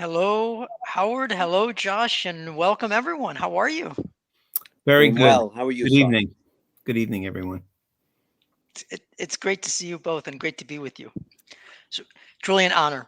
Hello, Howard. Hello, Josh, and welcome everyone. How are you? Very Doing good. well. How are you, Good Cy? evening. Good evening, everyone. It's great to see you both and great to be with you. So, truly an honor.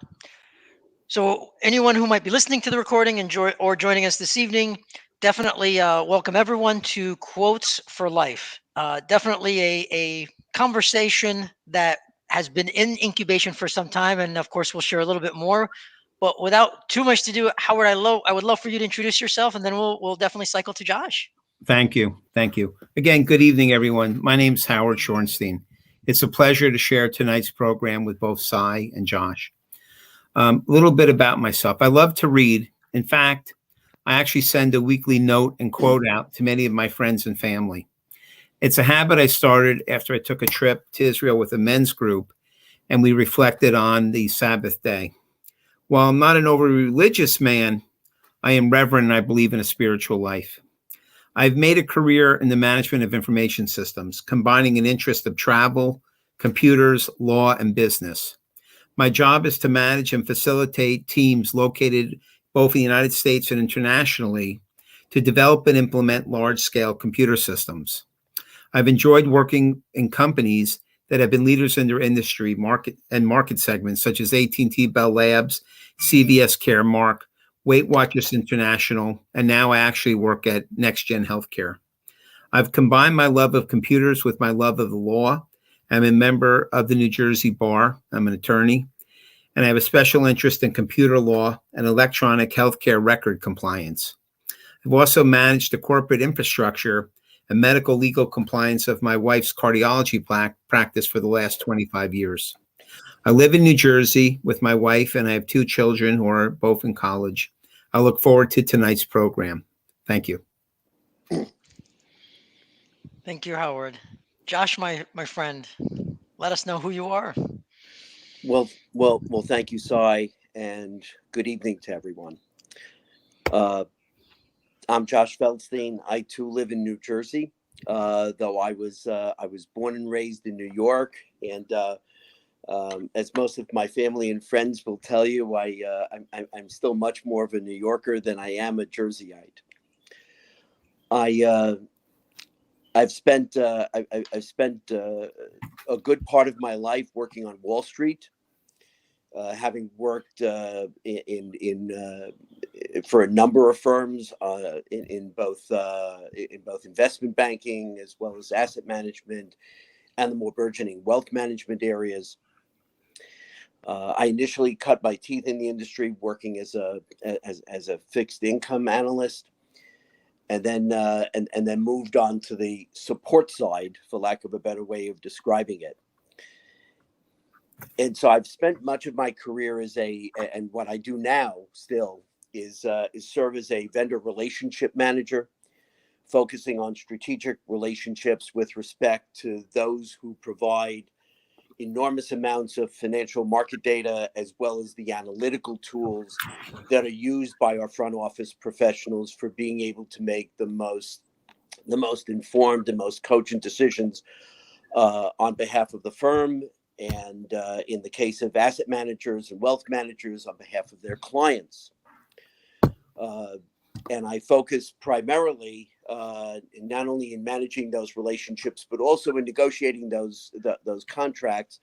So, anyone who might be listening to the recording or joining us this evening, definitely welcome everyone to Quotes for Life. Definitely a conversation that has been in incubation for some time, and of course, we'll share a little bit more. But without too much to do, Howard, I would love for you to introduce yourself, and then we'll definitely cycle to Josh. Thank you. Thank you. Again, good evening, everyone. My name is Howard Schornstein. It's a pleasure to share tonight's program with both Cy and Josh. A little bit about myself. I love to read. In fact, I actually send a weekly note and quote out to many of my friends and family. It's a habit I started after I took a trip to Israel with a men's group and we reflected on the Sabbath day. While I'm not an overly religious man, I am reverent and I believe in a spiritual life. I've made a career in the management of information systems, combining an interest of travel, computers, law, and business. My job is to manage and facilitate teams located both in the United States and internationally to develop and implement large-scale computer systems. I've enjoyed working in companies that have been leaders in their industry, market segments such as AT&T Bell Labs, CVS Caremark, Weight Watchers International, and now I actually work at NextGen Healthcare. I've combined my love of computers with my love of the law. I'm a member of the New Jersey Bar. I'm an attorney, and I have a special interest in computer law and electronic healthcare record compliance. I've also managed the corporate infrastructure and medical legal compliance of my wife's cardiology practice for the last 25 years. I live in New Jersey with my wife, and I have two children who are both in college. I look forward to tonight's program. Thank you. Thank you, Howard. Josh, my friend, let us know who you are. Well. Thank you, Cy, and good evening to everyone. Uh, I'm Josh Feldstein. I too live in New Jersey, though I was born and raised in New York, and as most of my family and friends will tell you, I'm still much more of a New Yorker than I am a Jerseyite. I I've spent a good part of my life working on Wall Street, having worked for a number of firms in both investment banking as well as asset management and the more burgeoning wealth management areas. I initially cut my teeth in the industry working as a fixed income analyst, and then moved on to the support side, for lack of a better way of describing it. And so I've spent much of my career and what I do now still is serve as a vendor relationship manager, focusing on strategic relationships with respect to those who provide enormous amounts of financial market data as well as the analytical tools that are used by our front office professionals for being able to make the most informed and most cogent decisions on behalf of the firm, and in the case of asset managers and wealth managers, on behalf of their clients. Uh, and I focus primarily not only in managing those relationships, but also in negotiating those contracts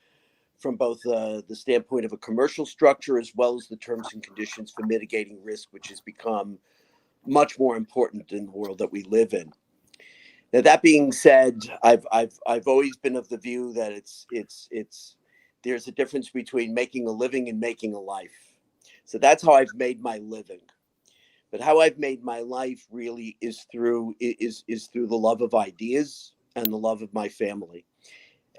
from both the standpoint of a commercial structure as well as the terms and conditions for mitigating risk, which has become much more important in the world that we live in. Now, that being said, I've always been of the view that it's there's a difference between making a living and making a life. So that's how I've made my living. But how I've made my life really is through the love of ideas and the love of my family.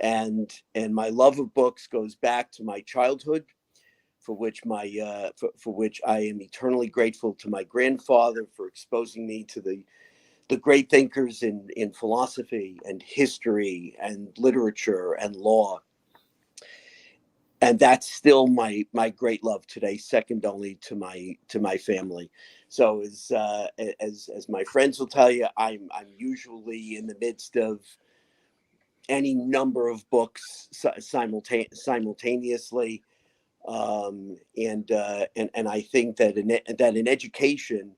And my love of books goes back to my childhood, for which I am eternally grateful to my grandfather for exposing me to the great thinkers in philosophy and history and literature and law. And that's still my great love today, second only to my family. So as my friends will tell you, I'm usually in the midst of any number of books simultaneously. And I think that an education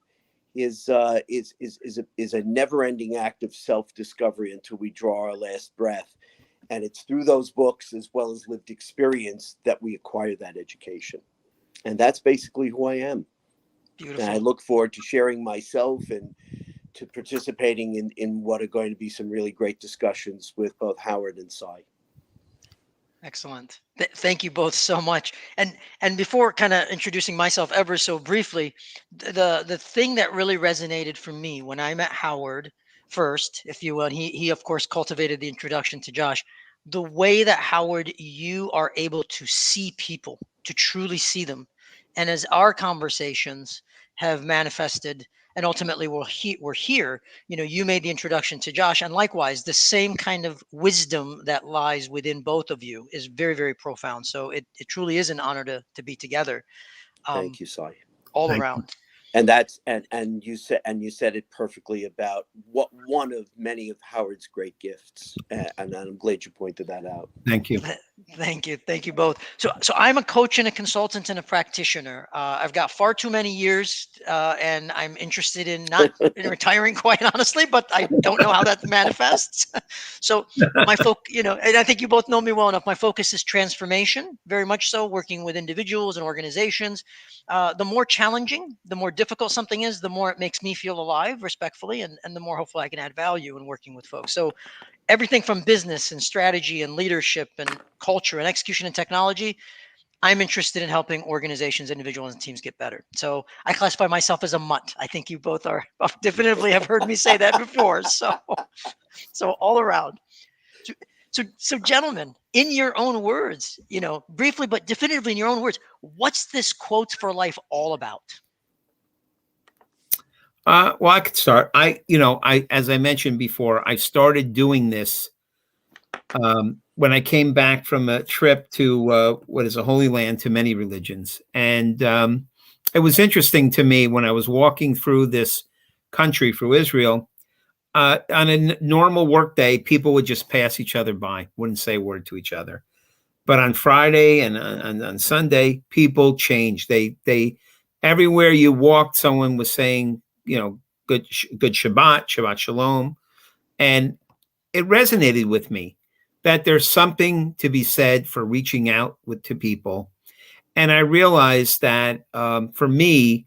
is a never-ending act of self-discovery until we draw our last breath. And it's through those books as well as lived experience that we acquire that education. And that's basically who I am. And I Beautiful. look forward to sharing myself and to participating in what are going to be some really great discussions with both Howard and Cy. Excellent. Thank you both so much. And before kind of introducing myself ever so briefly, the thing that really resonated for me when I met Howard first, if you will, and he of course cultivated the introduction to Josh, the way that Howard, you are able to see people, to truly see them. And as our conversations have manifested and ultimately we're here, you made the introduction to Josh, and likewise, the same kind of wisdom that lies within both of you is very, very profound. So it truly is an honor to be together, Thank you, Cy. all Thank around. And that's and you said it perfectly about what one of many of Howard's great gifts, and I'm glad you pointed that out. Thank you. Thank you both. So I'm a coach and a consultant and a practitioner. I've got far too many years, and I'm interested in not in retiring, quite honestly, but I don't know how that manifests. So my and I think you both know me well enough. My focus is transformation, very much so, working with individuals and organizations. The more challenging, the more difficult something is, the more it makes me feel alive, respectfully, and the more hopefully I can add value in working with folks. So everything from business and strategy and leadership and culture and execution and technology, I'm interested in helping organizations, individuals, and teams get better. So I classify myself as a mutt. I think you both are definitively have heard me say that before. So all around. So gentlemen, in your own words, briefly but definitively in your own words, what's this quotes for life all about? Well, I could start. As I mentioned before, I started doing this when I came back from a trip to what is a holy land to many religions. And it was interesting to me when I was walking through this country, through Israel, on a normal work day, people would just pass each other by, wouldn't say a word to each other. But on Friday and on Sunday, people changed. They everywhere you walked, someone was saying, good Shabbat Shalom, and it resonated with me that there's something to be said for reaching out to people. And I realized that for me,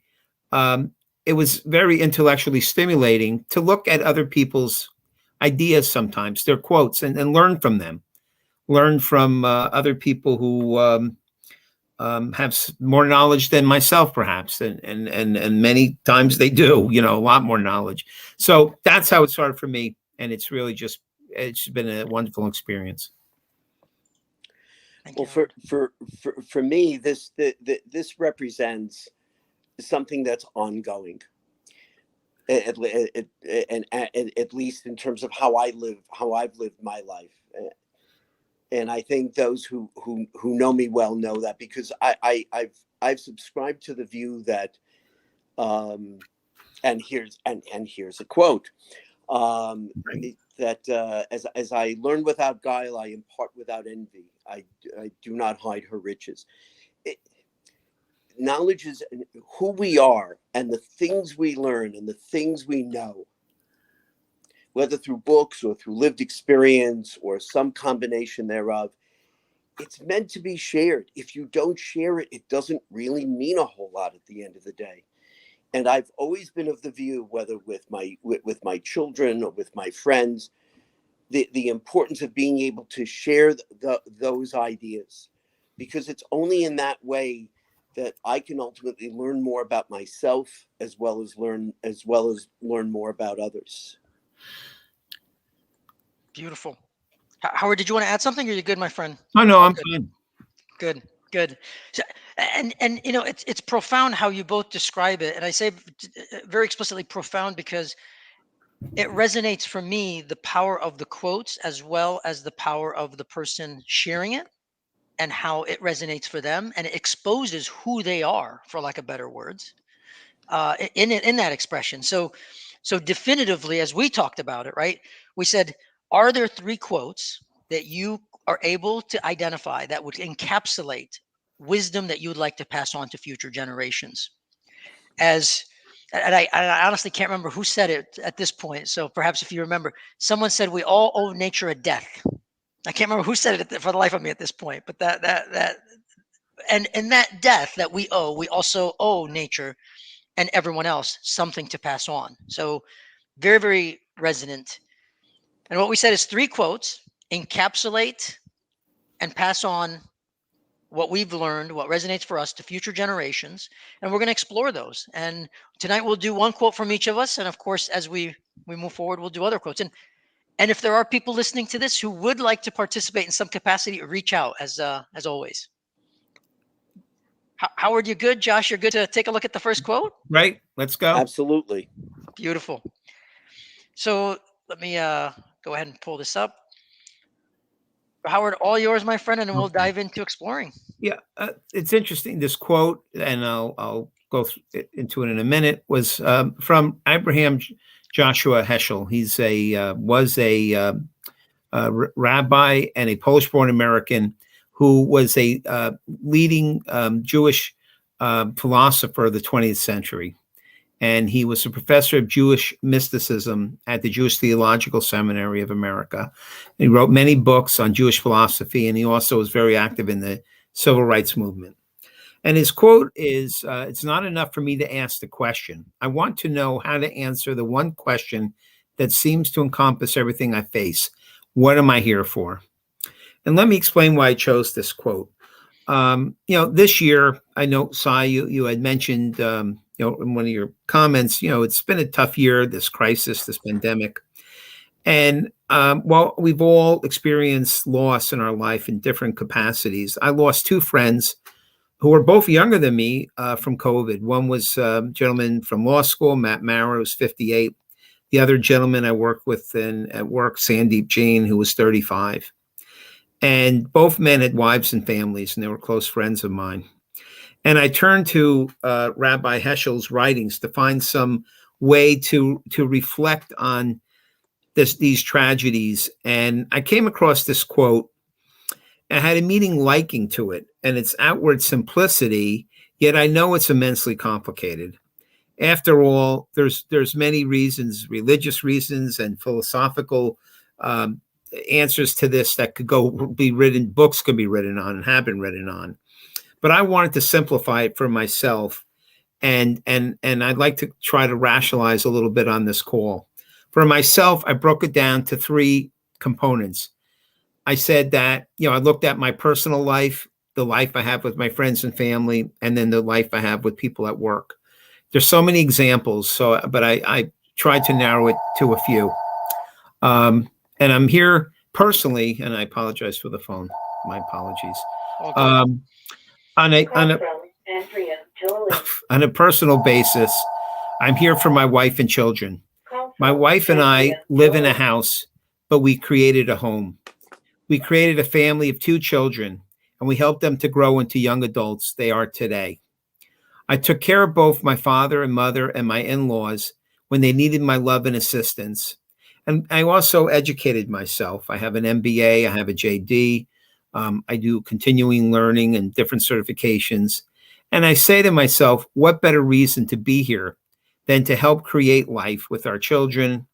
it was very intellectually stimulating to look at other people's ideas sometimes, their quotes, and learn from them. Learn from other people who have more knowledge than myself, perhaps, and many times they do, a lot more knowledge. So that's how it started for me, and it's been a wonderful experience. Thank Well, you, Howard. for me, this represents something that's ongoing, at least in terms of how I've lived my life. And I think those who know me well know that, because I've subscribed to the view that, and here's a quote, that as I learn without guile, I impart without envy. I do not hide her riches. Knowledge is who we are, and the things we learn and the things we know, whether through books or through lived experience or some combination thereof. It's meant to be shared. If you don't share it, it doesn't really mean a whole lot at the end of the day. And I've always been of the view, whether with my children or with my friends, the importance of being able to share those ideas, because it's only in that way that I can ultimately learn more about myself, as well as learn more about others. Beautiful. Howard, did you want to add something? Or are you good, my friend? Oh no, All I'm good. fine. Good. So, and it's profound how you both describe it, and I say very explicitly profound because it resonates for me, the power of the quotes as well as the power of the person sharing it, and how it resonates for them, and it exposes who they are, for lack of better words, in that expression. So definitively, as we talked about it, right? We said, are there three quotes that you are able to identify that would encapsulate wisdom that you would like to pass on to future generations. I honestly can't remember who said it at this point. So perhaps if you remember, someone said we all owe nature a death. I can't remember who said it for the life of me at this point, but and that death that we owe, we also owe nature and everyone else something to pass on. So very, very resonant. And what we said is 3 quotes: encapsulate and pass on what we've learned, what resonates for us to future generations. And we're going to explore those. And tonight we'll do 1 quote from each of us. And of course, as we move forward, we'll do other quotes. And if there are people listening to this who would like to participate in some capacity, reach out as always. Howard, you good? Josh, you're good to take a look at the first quote? Right. Let's go. Absolutely. Beautiful. So let me go ahead and pull this up. Howard, all yours, my friend, and we'll dive into exploring. Yeah, it's interesting. This quote, and I'll go into it in a minute, was from Abraham Joshua Heschel. He's was a rabbi and a Polish-born American who was a leading Jewish philosopher of the 20th century. And he was a professor of Jewish mysticism at the Jewish Theological Seminary of America. He wrote many books on Jewish philosophy, and he also was very active in the civil rights movement. And his quote is, it's not enough for me to ask the question. I want to know how to answer the one question that seems to encompass everything I face. What am I here for? And let me explain why I chose this quote. This year, I know, Sai, you had mentioned, in one of your comments, it's been a tough year, this crisis, this pandemic. And while we've all experienced loss in our life in different capacities, I lost 2 friends who were both younger than me from COVID. One was a gentleman from law school, Matt Maurer, who was 58. The other gentleman I worked with at work, Sandeep Jain, who was 35. And both men had wives and families, and they were close friends of mine. And I turned to Rabbi Heschel's writings to find some way to reflect on these tragedies. And I came across this quote. I had a meaning liking to it and its outward simplicity, yet I know it's immensely complicated. After all, there's many reasons, religious reasons and philosophical answers to this that could be written, books could be written on and have been written on. But I wanted to simplify it for myself, and I'd like to try to rationalize a little bit on this call. For myself, I broke it down to 3 components. I said that, I looked at my personal life, the life I have with my friends and family, and then the life I have with people at work. There's so many examples, but I tried to narrow it to a few. And I'm here personally, and I apologize for the phone. My apologies. Okay. On a personal basis, I'm here for my wife and children. My wife and I live in a house, but we created a home. We created a family of 2 children, and we helped them to grow into young adults they are today. I took care of both my father and mother and my in-laws when they needed my love and assistance. And I also educated myself. I have an MBA, I have a JD. I do continuing learning and different certifications. And I say to myself, what better reason to be here than to help create life with our children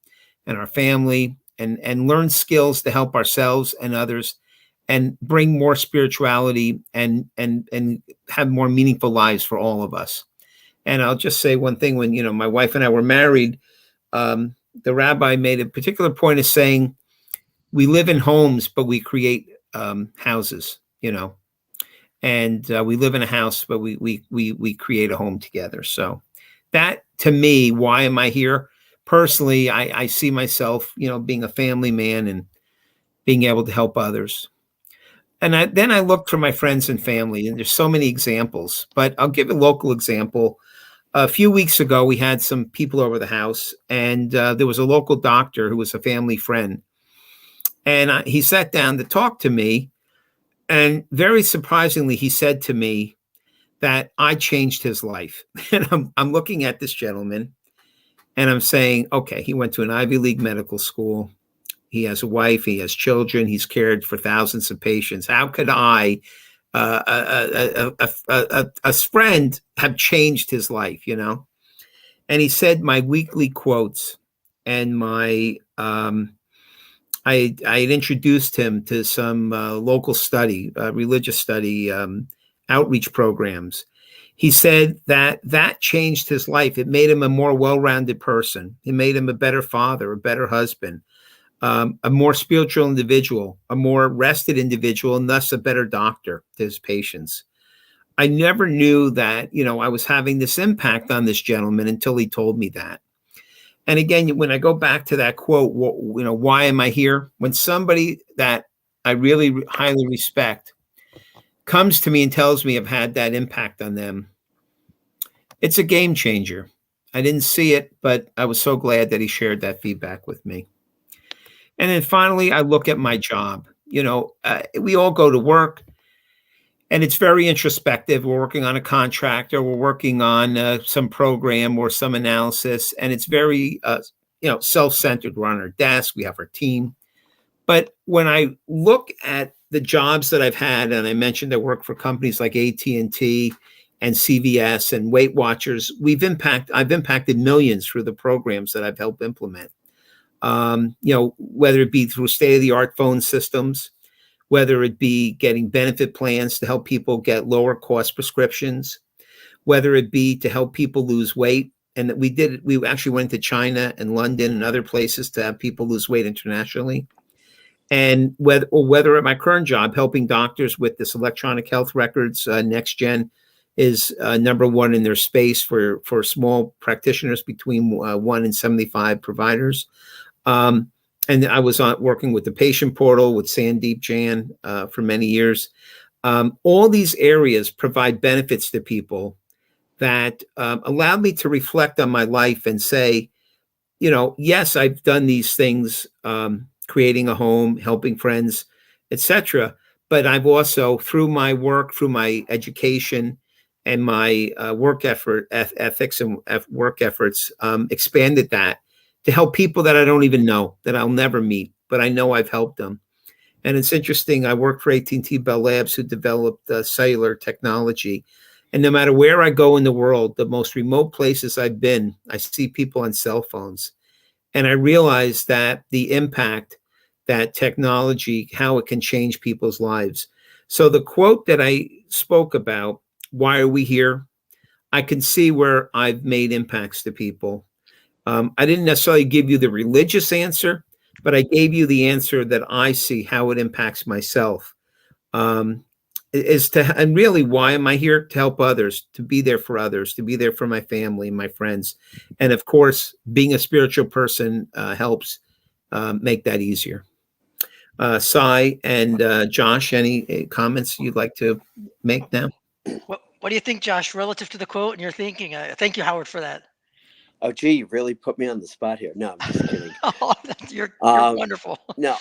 and our family and learn skills to help ourselves and others and bring more spirituality and have more meaningful lives for all of us. And I'll just say one thing. When, my wife and I were married, the rabbi made a particular point of saying, we live in homes, but we create houses, and we live in a house, but we create a home together. So that, to me, why am I here? Personally, I see myself, being a family man and being able to help others. And then I looked for my friends and family, and there's so many examples, but I'll give a local example. A few weeks ago, we had some people over the house, and there was a local doctor who was a family friend. And he sat down to talk to me. And very surprisingly, he said to me that I changed his life. And I'm looking at this gentleman, and I'm saying, okay, he went to an Ivy League medical school. He has a wife, he has children, he's cared for thousands of patients. How could I, a friend have changed his life, And he said my weekly quotes and my I had introduced him to some local study, religious study outreach programs. He said that changed his life. It made him a more well-rounded person. It made him a better father, a better husband, a more spiritual individual, a more rested individual, and thus a better doctor to his patients. I never knew that, I was having this impact on this gentleman until he told me that. And again, when I go back to that quote, why am I here? When somebody that I really highly respect comes to me and tells me I've had that impact on them, it's a game changer. I didn't see it, but I was so glad that he shared that feedback with me. And then finally, I look at my job. We all go to work, and it's very introspective. We're working on a contract, or we're working on some program or some analysis, and it's very, self-centered. We're on our desk. We have our team. But when I look at the jobs that I've had, and I mentioned I work for companies like AT&T and CVS and Weight Watchers, I've impacted millions through the programs that I've helped implement. Whether it be through state-of-the-art phone systems, whether it be getting benefit plans to help people get lower cost prescriptions, whether it be to help people lose weight. And that we actually went to China and London and other places to have people lose weight internationally. And whether at my current job, helping doctors with this electronic health records, next gen is number one in their space for small practitioners between 1 and 75 providers. And I was working with the patient portal with Sandeep Jan for many years. All these areas provide benefits to people that allowed me to reflect on my life and say, yes, I've done these things, creating a home, helping friends, etc. But I've also, through my work, through my education and my ethics and work efforts, expanded that to help people that I don't even know, that I'll never meet, but I know I've helped them. And it's interesting. I work for AT&T Bell Labs, who developed cellular technology. And no matter where I go in the world, the most remote places I've been, I see people on cell phones. And I realize that the impact that technology, how it can change people's lives. So the quote that I spoke about, why are we here? I can see where I've made impacts to people. I didn't necessarily give you the religious answer, but I gave you the answer that I see how it impacts myself. And really, why am I here? To help others, to be there for others, to be there for my family, my friends. And of course, being a spiritual person helps make that easier. Sai and Josh, any comments you'd like to make now? What do you think, Josh, relative to the quote and your thinking? Thank you, Howard, for that. Oh, gee, you really put me on the spot here. No, I'm just kidding. Oh, you're wonderful. No,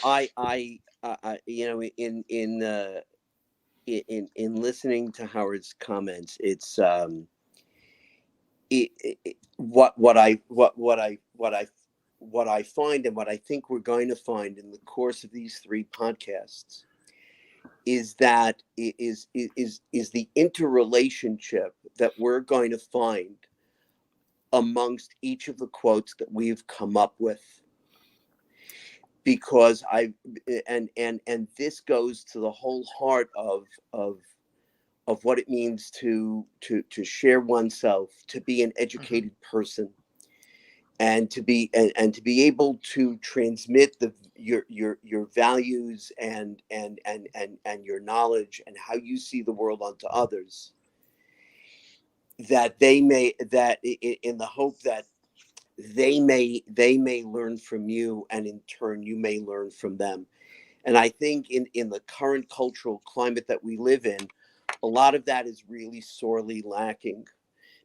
in listening to Howard's comments, it's what I find, and what I think we're going to find in the course of these 3 podcasts, is that is the interrelationship that we're going to find amongst each of the quotes that we've come up with. Because and this goes to the whole heart of what it means to share oneself, to be an educated person, and to be able to transmit your values and your knowledge and how you see the world onto others, that in the hope that they may learn from you, and in turn you may learn from them. And I think in the current cultural climate that we live in, a lot of that is really sorely lacking,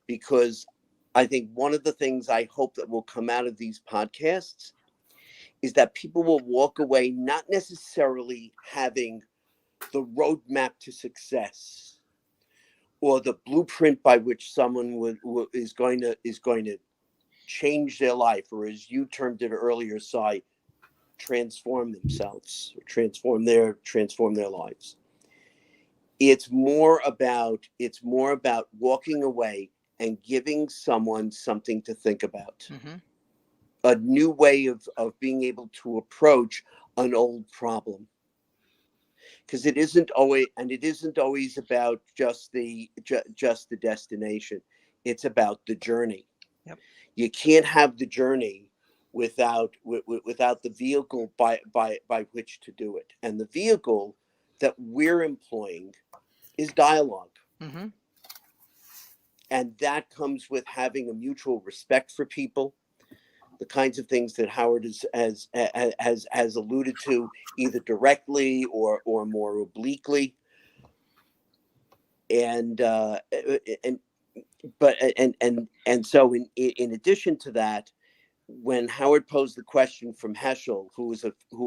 because I think one of the things I hope that will come out of these podcasts is that people will walk away not necessarily having the roadmap to success or the blueprint by which someone is going to change their life, or as you termed it earlier, Sai, transform themselves, or transform their lives. It's more about walking away and giving someone something to think about, a new way of being able to approach an old problem. Because it isn't always about just the destination. It's about the journey. Yep. You can't have the journey without the vehicle by which to do it. And the vehicle that we're employing is dialogue. And that comes with having a mutual respect for people, the kinds of things that Howard has alluded to, either directly or more obliquely. And so in addition to that, when Howard posed the question from Heschel, who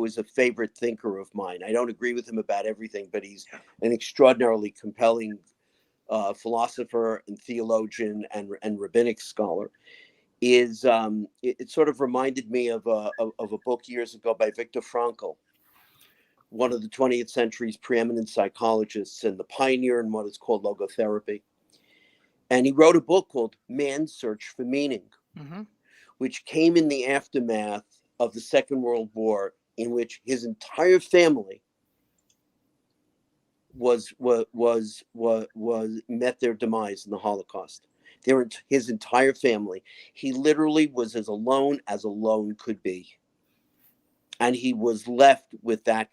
is a favorite thinker of mine, I don't agree with him about everything, but he's an extraordinarily compelling philosopher and theologian and rabbinic scholar. It sort of reminded me of a book years ago by Viktor Frankl, one of the 20th century's preeminent psychologists and the pioneer in what is called logotherapy. And he wrote a book called Man's Search for Meaning, which came in the aftermath of the Second World War, in which his entire family was met their demise in the Holocaust. His entire family. He literally was as alone could be. And he was left with that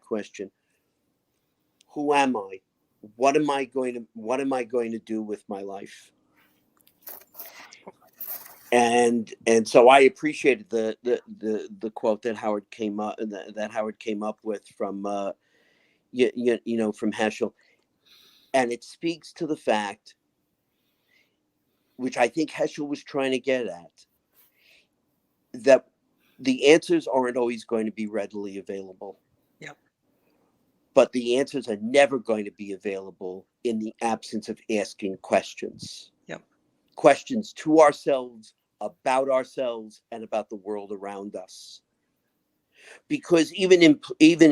question: who am I? What am I going to do with my life? And so I appreciated the quote that Howard came up with from from Heschel, and it speaks to the fact, which I think Heschel was trying to get at, that the answers aren't always going to be readily available. Yep. But the answers are never going to be available in the absence of asking questions. Yep. Questions to ourselves, about ourselves, and about the world around us. Because even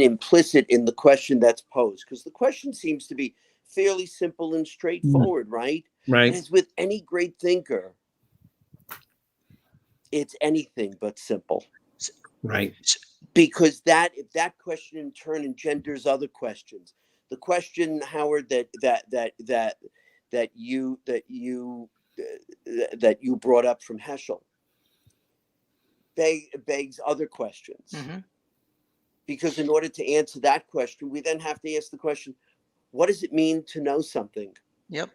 implicit in the question that's posed, because the question seems to be fairly simple and straightforward, right? Right. And as with any great thinker, it's anything but simple. Right. Because if that question in turn engenders other questions. The question, Howard, that you brought up from Heschel begs other questions. Because in order to answer that question, we then have to ask the question: what does it mean to know something? Yep.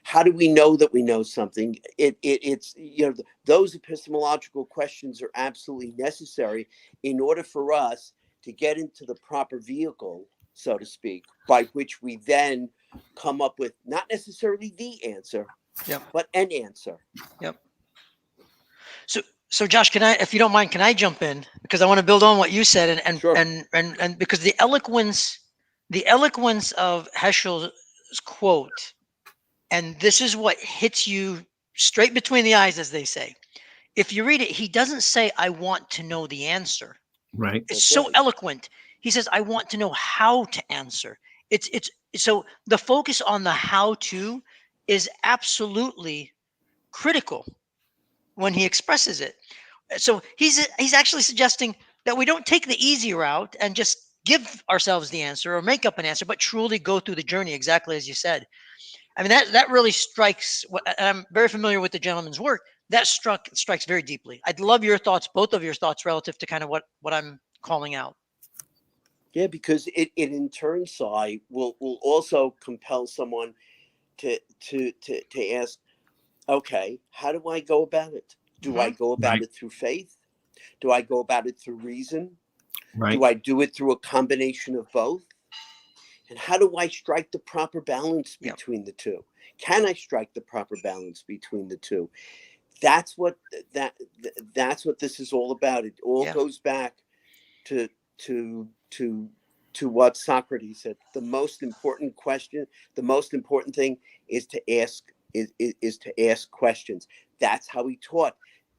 How do we know that we know something? It's those epistemological questions are absolutely necessary in order for us to get into the proper vehicle, so to speak, by which we then come up with not necessarily the answer, but an answer. Yep. So Josh, if you don't mind, can I jump in, because I want to build on what you said, and Sure. and because the eloquence of Heschel's quote, and this is what hits you straight between the eyes, as they say. If you read it, he doesn't say, "I want to know the answer." Right. It's so eloquent. He says, "I want to know how to answer." It's so the focus on the how to is absolutely critical when he expresses it. So he's actually suggesting that we don't take the easy route and just give ourselves the answer or make up an answer, but truly go through the journey, exactly as you said. I mean, that really strikes. And I'm very familiar with the gentleman's work. That strikes very deeply. I'd love your thoughts, both of your thoughts, relative to kind of what I'm calling out. Yeah, because it in turn, Sai, will also compel someone to ask, okay, how do I go about it? Do I go about it through faith? Do I go about it through reason? Right. Do I do it through a combination of both? And how do I strike the proper balance between the two? Can I strike the proper balance between the two? That's what this is all about. It all goes back to what Socrates said. The most important question, the most important thing is to ask questions. That's how he taught.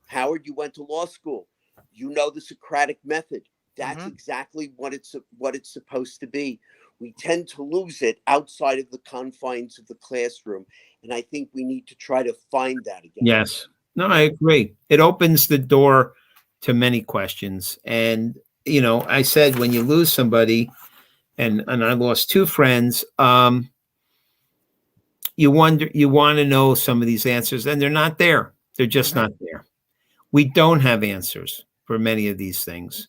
Howard, you went to law school. You know the Socratic method. That's exactly what it's supposed to be. we tend to lose it outside of the confines of the classroom. And I think we need to try to find that again. Yes. No, I agree. It opens the door to many questions. And, I said when you lose somebody, and I lost two friends, you want to know some of these answers, and they're not there. They're just not there. We don't have answers for many of these things.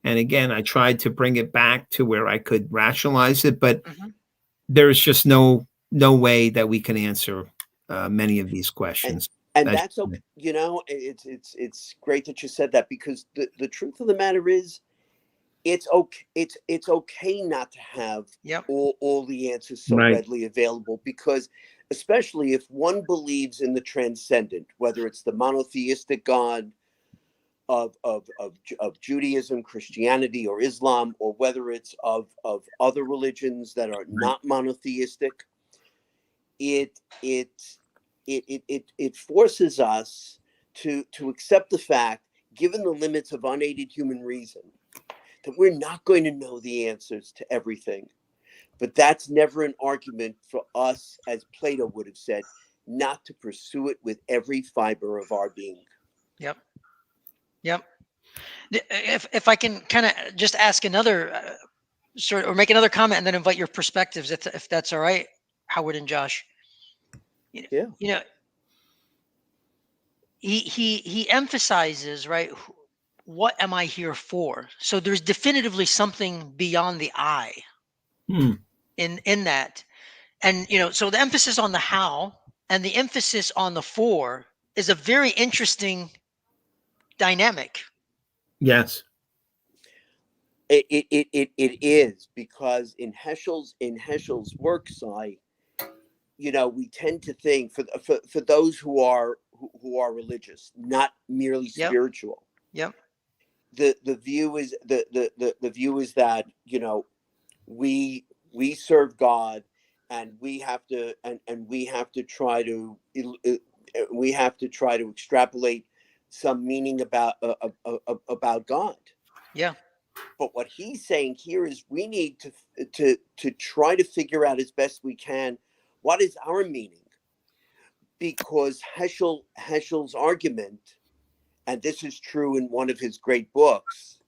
And again, I tried to bring it back to where I could rationalize it, but there's just no way that we can answer many of these questions. And that's okay. It's great that you said that, because the truth of the matter is, it's okay not to have all the answers so readily available, because especially if one believes in the transcendent, whether it's the monotheistic God of Judaism, Christianity, or Islam, or whether it's of other religions that are not monotheistic, it forces us to accept the fact, given the limits of unaided human reason, that we're not going to know the answers to everything. But that's never an argument for us, as Plato would have said, not to pursue it with every fiber of our being. Yep. If I can kind of just ask another or make another comment, and then invite your perspectives, if that's all right, Howard and Josh. He emphasizes, right, what am I here for? So there's definitively something beyond the I in that. And so the emphasis on the how and the emphasis on the for is a very interesting dynamic. Yes. It is, because in Heschel's works, we tend to think, for those who are religious, not merely spiritual. The view is the view is that we serve God, and we have to try to extrapolate some meaning about God. But what he's saying here is we need to try to figure out as best we can what is our meaning, because Heschel's argument, and this is true in one of his other great books,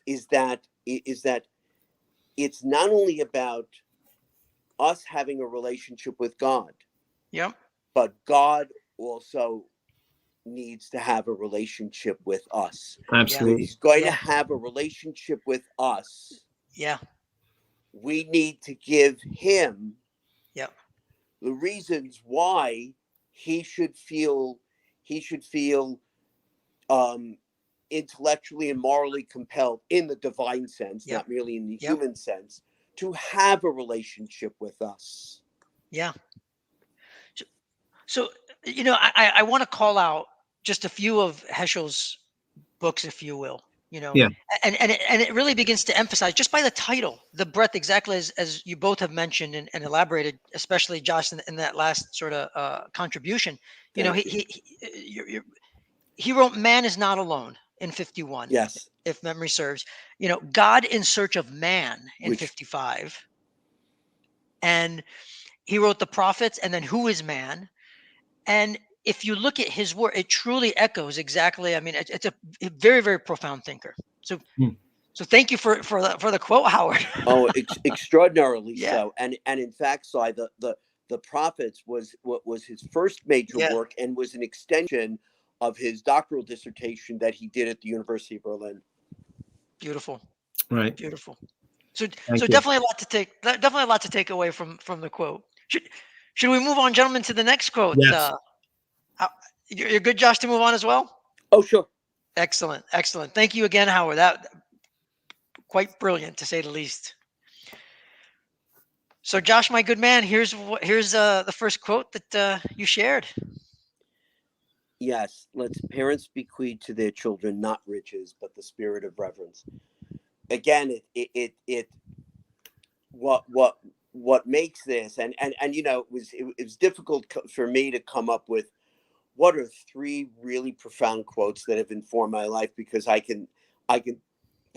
is that it's not only about us having a relationship with God, but God also needs to have a relationship with us. Absolutely. He's going to have a relationship with us. We need to give him the reasons why he should feel intellectually and morally compelled, in the divine sense, not merely in the human sense, to have a relationship with us. So I want to call out just a few of Heschel's books, if you will, and it really begins to emphasize, just by the title, the breadth, exactly as you both have mentioned and elaborated, especially Josh in that last sort of contribution. He wrote "Man is Not Alone" in 51. Yes, if memory serves. God in Search of Man in 55, and he wrote "The Prophets," and then "Who is Man?" And if you look at his work, it truly echoes exactly. I mean, it's a very, very profound thinker. So thank you for the quote, Howard. Extraordinarily so. And in fact, the Prophets was his first major work, and was an extension of his doctoral dissertation that he did at the University of Berlin. Beautiful. Right. Beautiful. So definitely a lot to take away from the quote. Should we move on, gentlemen, to the next quote? Yes. You're good, Josh, to move on as well? Oh, sure. Excellent. Thank you again, Howard. That quite brilliant, to say the least. So, Josh, my good man, here's the first quote that you shared. Yes, let parents bequeath to their children not riches, but the spirit of reverence. Again, what makes this, and it was difficult for me to come up with what are three really profound quotes that have informed my life, because I can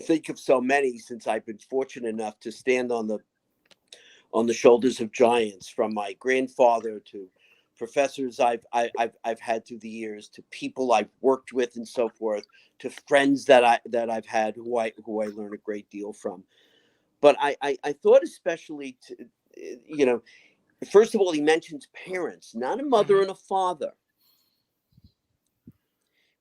think of so many, since I've been fortunate enough to stand on the shoulders of giants, from my grandfather to professors I've had through the years, to people I've worked with and so forth, to friends that I've had who I learn a great deal from. But I thought especially to, first of all, he mentions parents, not a mother and a father,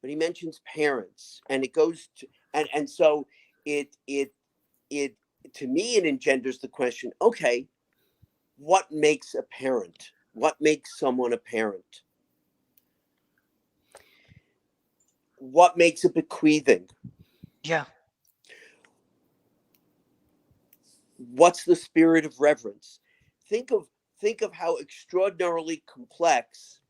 but he mentions parents, and it goes to, and so it to me, it engenders the question, okay, what makes a parent? What makes someone a parent? What makes a bequeathing? Yeah. What's the spirit of reverence? Think of how extraordinarily complex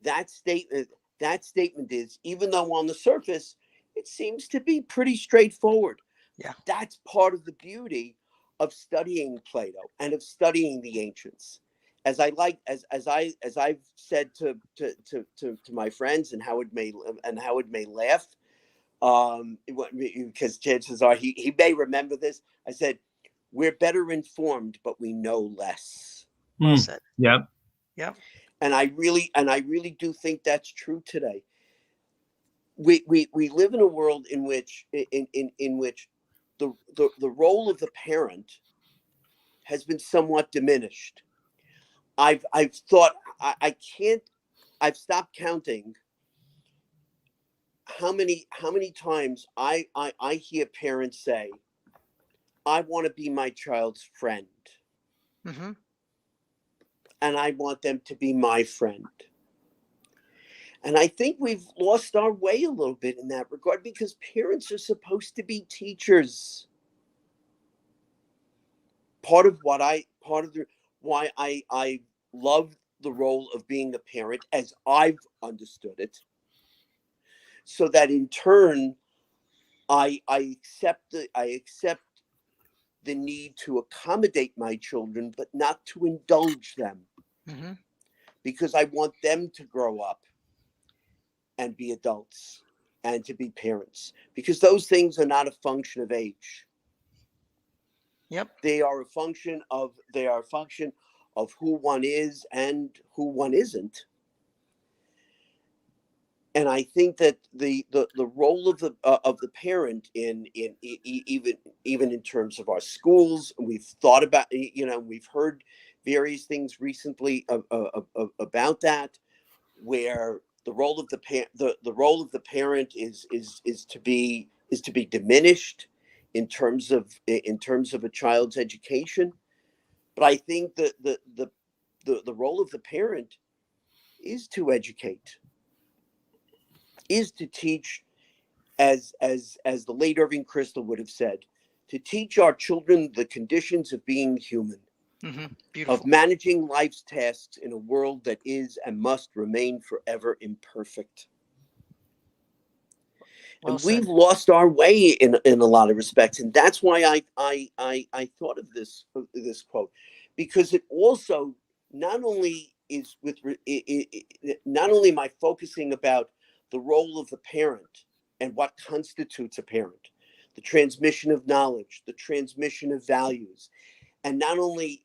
that statement is, even though on the surface it seems to be pretty straightforward. Yeah. That's part of the beauty of studying Plato and of studying the ancients. As I've said to my friends, and Howard may laugh, because chances are he may remember this. I said, we're better informed, but we know less. Well said. Yep. Yep. And I really do think that's true today. We live in a world in which the role of the parent has been somewhat diminished. I've thought I can't. I've stopped counting how many times I hear parents say, I want to be my child's friend. Mm-hmm. And I want them to be my friend. And I think we've lost our way a little bit in that regard, because parents are supposed to be teachers. Part of why I love the role of being a parent as I've understood it, so that in turn I accept the need to accommodate my children, but not to indulge them, Mm-hmm. because I want them to grow up and be adults and to be parents, because those things are not a function of age. Yep. They are a function of who one is and who one isn't. And I think that the role of the parent in even in terms of our schools, we've thought about, we've heard various things recently about that, where the role of the role of the parent is to be diminished in terms of a child's education. But I think that the role of the parent is to educate, is to teach, as the late Irving Kristol would have said, to teach our children the conditions of being human, Mm-hmm. of Beautiful. managing life's tasks in a world that is and must remain forever imperfect. Well And said. we've lost our way in a lot of respects, and that's why I thought of this quote, because it also not only is not only am I focusing about the role of the parent and what constitutes a parent, the transmission of knowledge, the transmission of values, and not only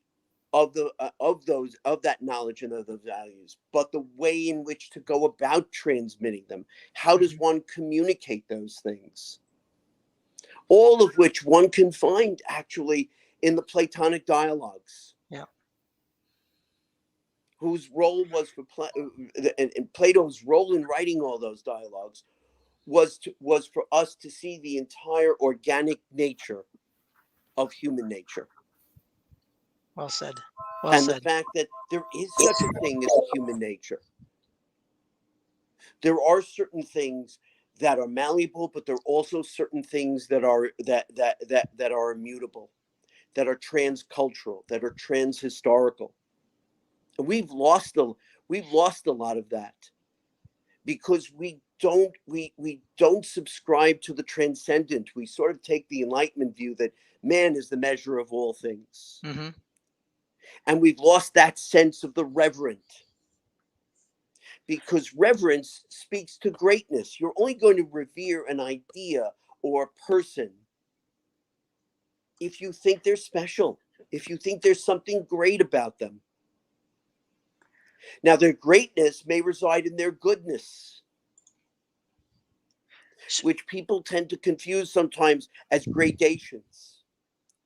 of that knowledge and of the values, but the way in which to go about transmitting them. How does Mm-hmm. one communicate those things? All of which one can find actually in the Platonic dialogues. Yeah. Whose role was and Plato's role in writing all those dialogues was for us to see the entire organic nature of human nature. Well said. Well And the said. fact that there is such a thing as a human nature. There are certain things that are malleable, but there are also certain things that are immutable, that are transcultural, that are transhistorical. And we've lost a lot of that, because we don't subscribe to the transcendent. We sort of take the Enlightenment view that man is the measure of all things. Mm-hmm. And we've lost that sense of the reverent, because reverence speaks to greatness. You're only going to revere an idea or a person if you think they're special, if you think there's something great about them. Now, their greatness may reside in their goodness, which people tend to confuse sometimes as gradations.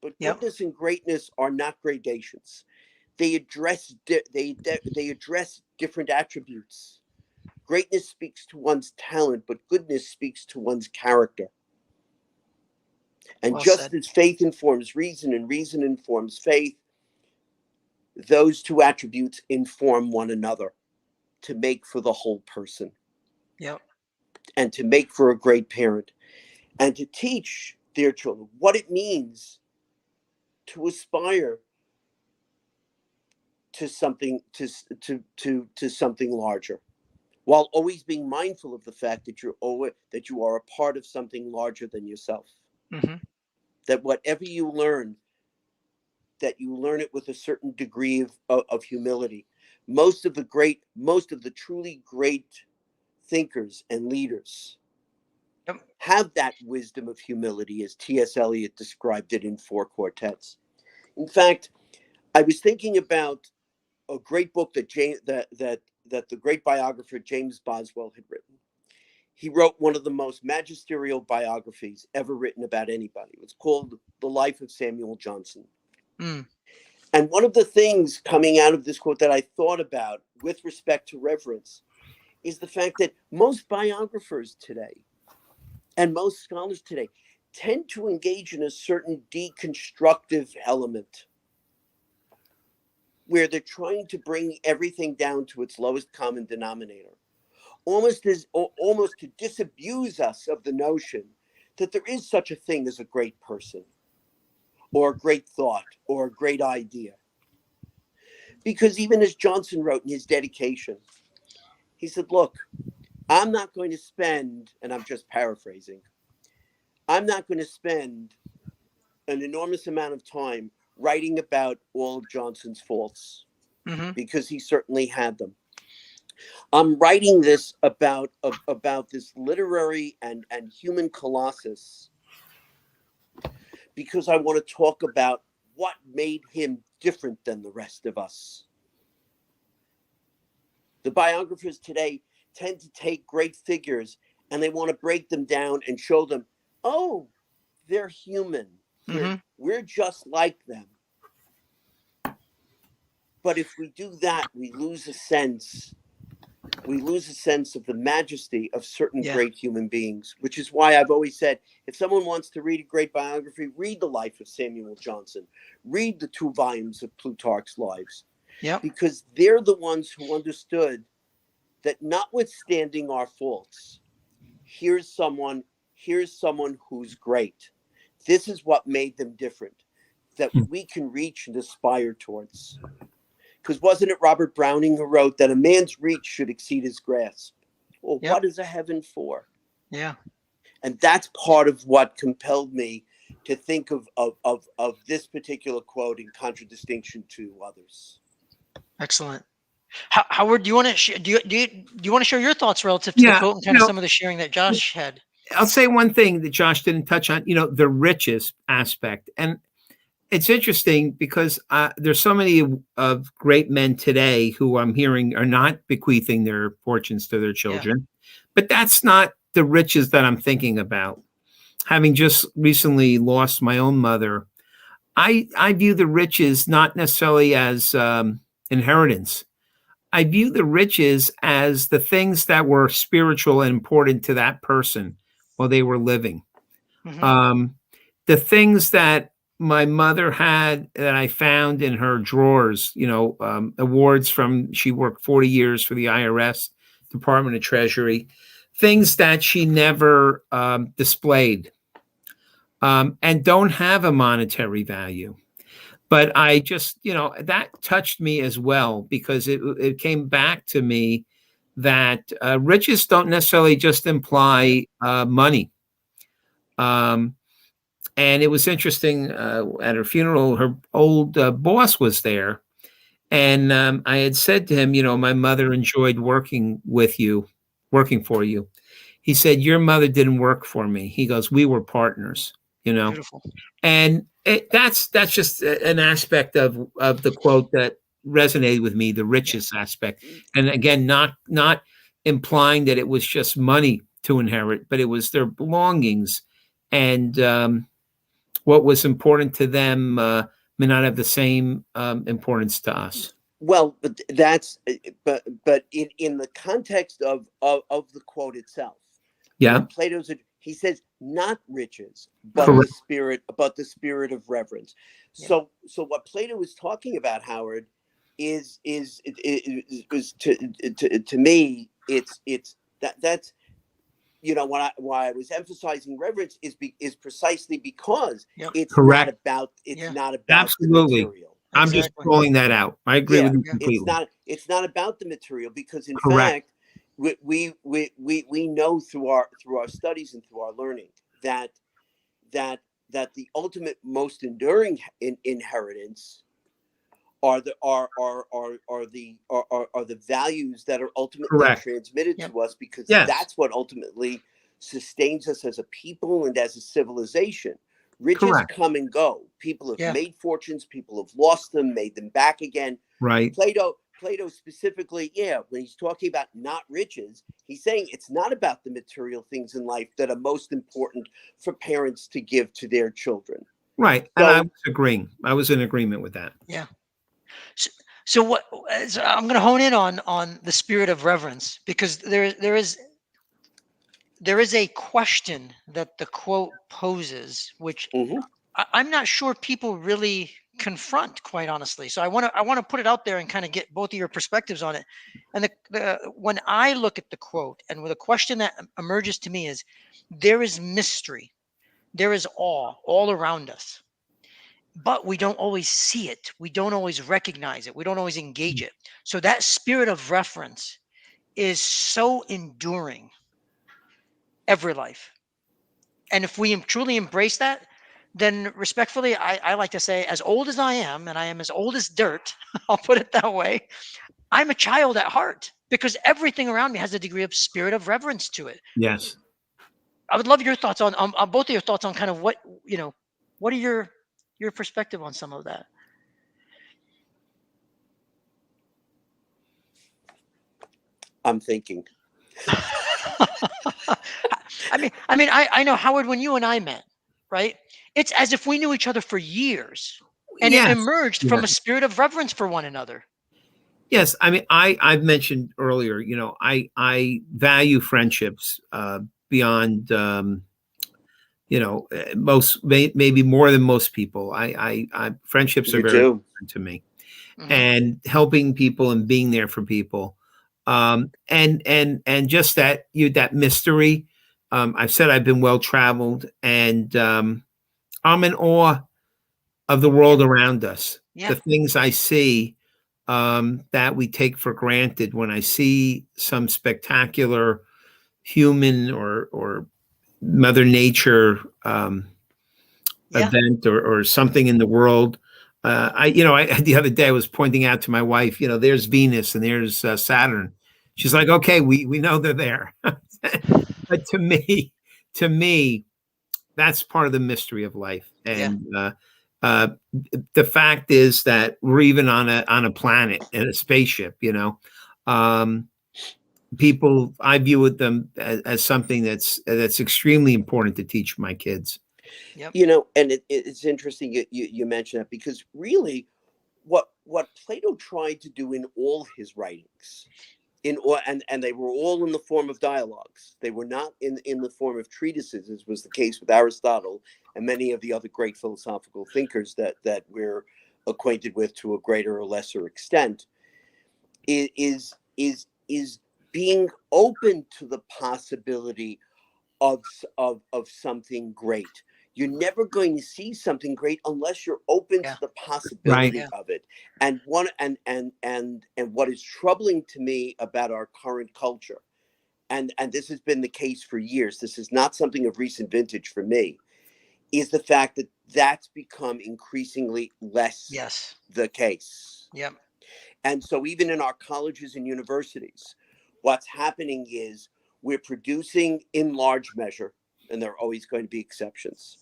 But Yep. goodness and greatness are not gradations. They address they address different attributes. Greatness speaks to one's talent, but goodness speaks to one's character. And Well just said. as faith informs reason and reason informs faith, those two attributes inform one another to make for the whole person. Yep. And to make for a great parent, and to teach their children what it means to aspire to something to something larger, while always being mindful of the fact that you are a part of something larger than yourself. Mm-hmm. That whatever you learn, that you learn it with a certain degree of humility. Most of the truly great thinkers and leaders Yep. have that wisdom of humility, as T.S. Eliot described it in Four Quartets. In fact, I was thinking about a great book that the great biographer James Boswell had written. He wrote one of the most magisterial biographies ever written about anybody. It's called The Life of Samuel Johnson. Mm. And one of the things coming out of this quote that I thought about with respect to reverence is the fact that most biographers today and most scholars today tend to engage in a certain deconstructive element where they're trying to bring everything down to its lowest common denominator, almost to disabuse us of the notion that there is such a thing as a great person or a great thought or a great idea. Because even as Johnson wrote in his dedication, he said, look, I'm not going to spend, and I'm just paraphrasing, I'm not going to spend an enormous amount of time writing about all of Johnson's faults, Mm-hmm. because he certainly had them. I'm writing this about this literary and human colossus because I want to talk about what made him different than the rest of us. The biographers today tend to take great figures and they want to break them down and show them, oh, they're human. Mm-hmm. We're just like them. But if we do that, we lose a sense of the majesty of certain great human beings, which is why I've always said, if someone wants to read a great biography, read The Life of Samuel Johnson, read the 2 volumes of Plutarch's Lives, because they're the ones who understood that notwithstanding our faults, here's someone who's great. This is what made them different, that we can reach and aspire towards. Because wasn't it Robert Browning who wrote that a man's reach should exceed his grasp? Well, what is a heaven for? Yeah. And that's part of what compelled me to think of this particular quote in contradistinction to others. Excellent. Howard, do you want to do you want to share your thoughts relative to the quote and kind of some of the sharing that Josh had? I'll say one thing that Josh didn't touch on, the riches aspect. And it's interesting because there's so many of great men today who I'm hearing are not bequeathing their fortunes to their children. But that's not the riches that I'm thinking about. Having just recently lost my own mother, I view the riches not necessarily as inheritance. I view the riches as the things that were spiritual and important to that person while they were living. Mm-hmm. The things that my mother had that I found in her drawers, awards she worked 40 years for the IRS, Department of Treasury, things that she never displayed and don't have a monetary value. But I just, that touched me as well, because it came back to me that riches don't necessarily just imply money. And it was interesting, at her funeral, her old boss was there. And I had said to him, my mother enjoyed working for you. He said, your mother didn't work for me. He goes, we were partners. you know. Beautiful. And that's just an aspect of the quote that resonated with me, the riches aspect. And again, not implying that it was just money to inherit, but it was their belongings, and what was important to them may not have the same importance to us. Well, but that's but in the context of the quote itself, Yeah, when he says not riches, but correct. the spirit of reverence. Yeah. So what Plato is talking about, Howard, is to me, it's that's why I was emphasizing reverence is precisely because Yep. it's Correct. it's Yeah. not about the Absolutely. material. I'm just Exactly. calling that out. I agree Yeah, with you Yeah. completely. it's not about the material, because in Correct. fact we know through our studies and through our learning that the ultimate most enduring inheritance are the values that are ultimately Correct. transmitted Yep. to us, because Yes. that's what ultimately sustains us as a people and as a civilization. Riches Correct. come and go. People have Yeah. made fortunes, people have lost them, made them back again. Right. Plato specifically, when he's talking about not riches, he's saying it's not about the material things in life that are most important for parents to give to their children. Right. And I So was agreeing. I was in agreement with that. Yeah. So what? So I'm going to hone in on the spirit of reverence, because there is a question that the quote poses, which mhm. I'm not sure people really confront, quite honestly. So I want to put it out there and kind of get both of your perspectives on it. And when I look at the quote, and with a question that emerges to me is, there is mystery, there is awe all around us, but we don't always see it. We don't always recognize it. We don't always engage it. So that spirit of reference is so enduring every life. And if we truly embrace that, then respectfully, I like to say, as old as I am, and I am as old as dirt, I'll put it that way, I'm a child at heart, because everything around me has a degree of spirit of reverence to it. Yes. I would love your thoughts on both of your thoughts on kind of what are your perspective on some of that? I'm thinking. I know, Howard, when you and I met, right? It's as if we knew each other for years, and it Yes. emerged from a Yes. spirit of reverence for one another. Yes. I mean, I've mentioned earlier, I value friendships beyond, maybe more than most people. Friendships are You very do. important to me, Hmm. and helping people and being there for people. And just that mystery. I've said I've been well traveled, and I'm in awe of the world around us. Yeah. The things I see that we take for granted. When I see some spectacular human or Mother Nature Yeah. event or something in the world. The other day I was pointing out to my wife, there's Venus and there's Saturn. She's like, okay, we know they're there. But to me, that's part of the mystery of life. Yeah. And uh, the fact is that we're even on a planet in a spaceship. Um, People, I view them as something that's extremely important to teach my kids. Yep. And it's interesting you mention that, because really what Plato tried to do in all his writings, and they were all in the form of dialogues. They were not in the form of treatises, as was the case with Aristotle and many of the other great philosophical thinkers that we're acquainted with to a greater or lesser extent. Is being open to the possibility of something great. You're never going to see something great unless you're open Yeah. to the Right. possibility of it. And what is troubling to me about our current culture, and this has been the case for years, this is not something of recent vintage for me, is the fact that that's become increasingly less Yes. the case. Yep. And so even in our colleges and universities, what's happening is we're producing, in large measure, and there are always going to be exceptions,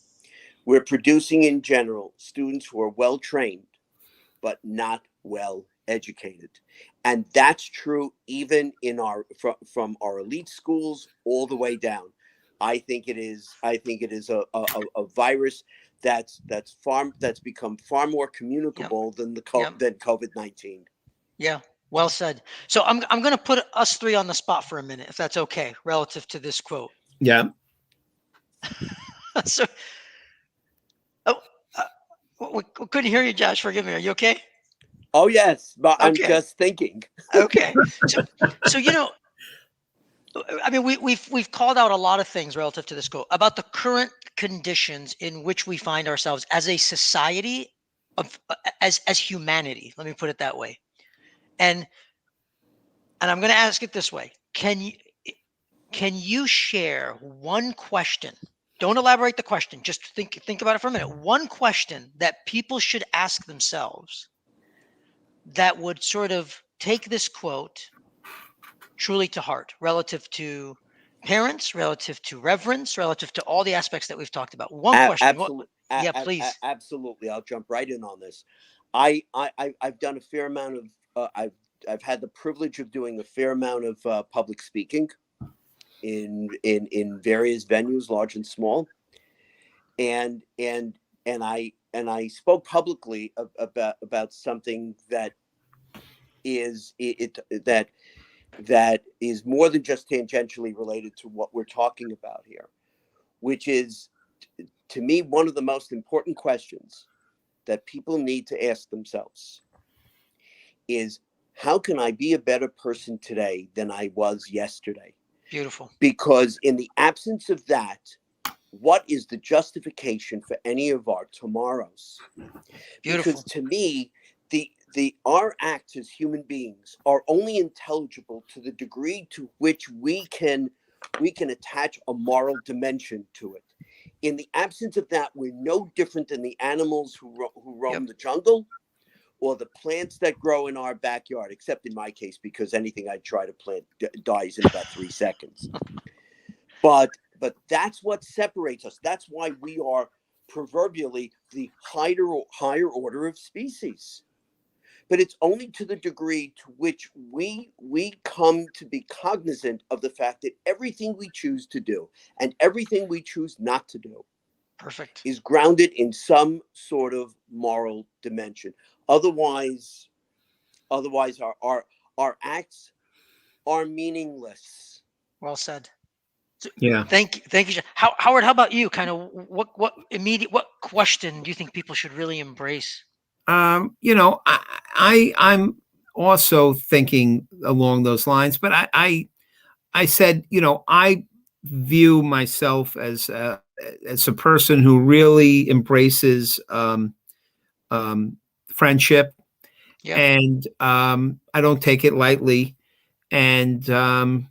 We're producing in general students who are well trained, but not well educated. And that's true even in from our elite schools all the way down. I think it is a virus that's become far more communicable than than COVID-19. Yeah, well said. So I'm going to put us three on the spot for a minute, if that's okay, relative to this quote. Yeah. So, oh, we couldn't hear you, Josh. Forgive me. Are you okay? Oh yes, but I'm Okay. just thinking. Okay. So I mean, we've called out a lot of things relative to this quote about the current conditions in which we find ourselves as a society, as humanity. Let me put it that way. And I'm going to ask it this way: Can you share one question? Don't elaborate the question. Just think about it for a minute. One question that people should ask themselves that would sort of take this quote truly to heart, relative to parents, relative to reverence, relative to all the aspects that we've talked about. One question. Absolutely. Yeah, please. Absolutely. I'll jump right in on this. I've done a fair amount of I've had the privilege of doing a fair amount of public speaking in various venues, large and small, and I spoke publicly about something that is that is more than just tangentially related to what we're talking about here, which is, to me, one of the most important questions that people need to ask themselves is, how can I be a better person today than I was yesterday? Beautiful. Because in the absence of that, what is the justification for any of our tomorrows? Beautiful. Because to me, our acts as human beings are only intelligible to the degree to which we can attach a moral dimension to it. In the absence of that, we're no different than the animals who roam the jungle, or the plants that grow in our backyard, except in my case, because anything I try to plant dies in about 3 seconds. But that's what separates us. That's why we are proverbially the higher order of species. But it's only to the degree to which we come to be cognizant of the fact that everything we choose to do and everything we choose not to do is grounded in some sort of moral dimension. Otherwise our acts are meaningless. Well said. So, Yeah. Thank you. Howard, how about you? Kind of what question do you think people should really embrace? I'm also thinking along those lines, but I said, I view myself as a person who really embraces friendship, and I don't take it lightly. And